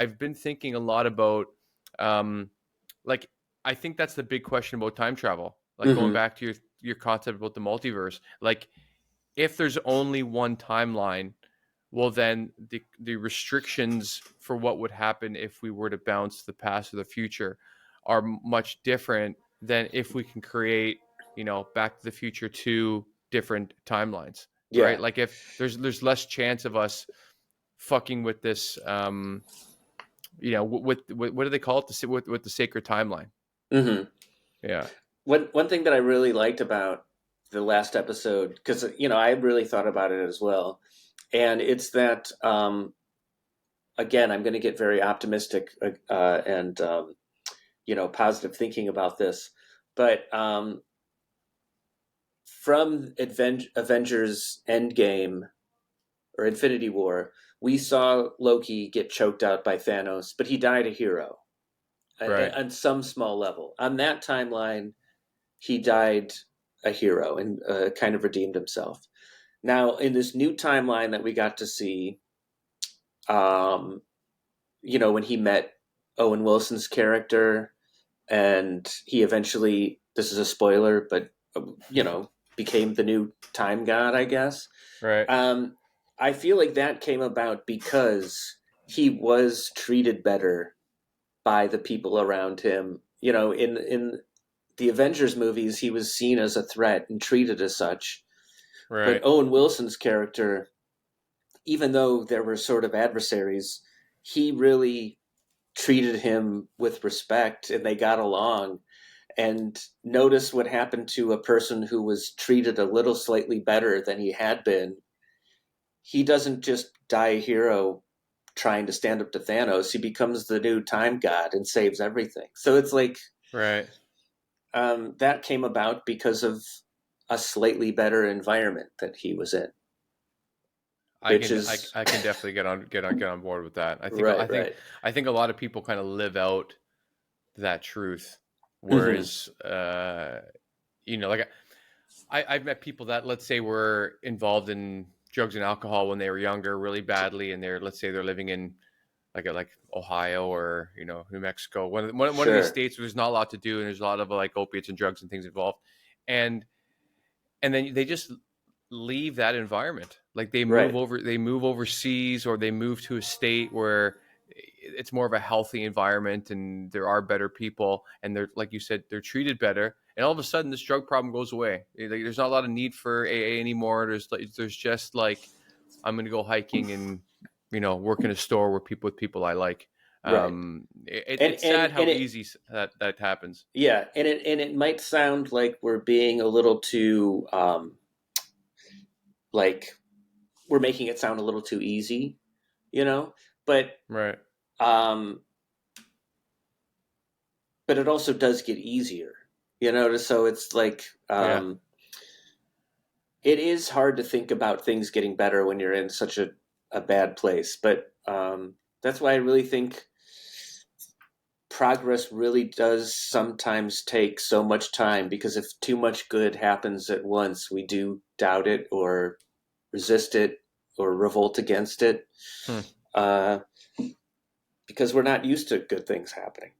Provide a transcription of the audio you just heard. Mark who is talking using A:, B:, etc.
A: I've been thinking a lot about, like, I think that's the big question about time travel. Like going
B: Hmm.
A: back to your concept about the multiverse. Like, if there's only one timeline, well, then the restrictions for what would happen if we were to bounce to the past or the future are much different than if we can create, Back to the Future two different timelines, right?
B: Yeah.
A: Like if there's less chance of us fucking with this, with what do they call it? With the sacred timeline.
B: Hmm.
A: Yeah.
B: One thing that I really liked about the last episode, because I really thought about it as well, and it's that again, I'm going to get very optimistic and positive thinking about this, but from Avengers Endgame or Infinity War, we saw Loki get choked out by Thanos, but he died a hero
A: Right.
B: on some small level. On that timeline, he died a hero and kind of redeemed himself. Now, in this new timeline that we got to see, um, when he met Owen Wilson's character, and he eventually, this is a spoiler, but, became the new time god, I guess.
A: Right.
B: Um, I feel like that came about because he was treated better by the people around him. In the Avengers movies, he was seen as a threat and treated as such. But
A: Right.
B: Owen Wilson's character, even though there were sort of adversaries, he really treated him with respect and they got along. And notice what happened to a person who was treated a little slightly better than he had been. He doesn't just die a hero trying to stand up to Thanos. He becomes the new time god and saves everything. So it's like
A: Right.
B: that came about because of a slightly better environment that he was in,
A: I
B: which
A: can I,
B: is
A: I can definitely get on board with that. I think I
B: right,
A: think
B: right.
A: I think a lot of people kind of live out that truth,
B: Hmm.
A: whereas like I've met people that, let's say, were involved in drugs and alcohol when they were younger really badly, and let's say they're living in like Ohio or New Mexico, one of these
B: Sure.
A: states where there's not a lot to do and there's a lot of like opiates and drugs and things involved, and then they just leave that environment. Like
B: Right.
A: they move overseas, or they move to a state where it's more of a healthy environment and there are better people, and they're, like you said, they're treated better, and all of a sudden this drug problem goes away. Like, there's not a lot of need for AA anymore. There's just like, I'm going to go hiking and work in a store with people I like.
B: Right. And
A: It's
B: and
A: sad
B: and
A: how
B: it
A: easy that happens.
B: yeah, and it might sound like we're being a little too like we're making it sound a little too easy, you know, but
A: Right.
B: um but it also does get easier, so it's like
A: Yeah.
B: it is hard to think about things getting better when you're in such a bad place, but that's why I really think progress really does sometimes take so much time, because if too much good happens at once, we do doubt it or resist it or revolt against it,
A: Hmm.
B: uh, because we're not used to good things happening.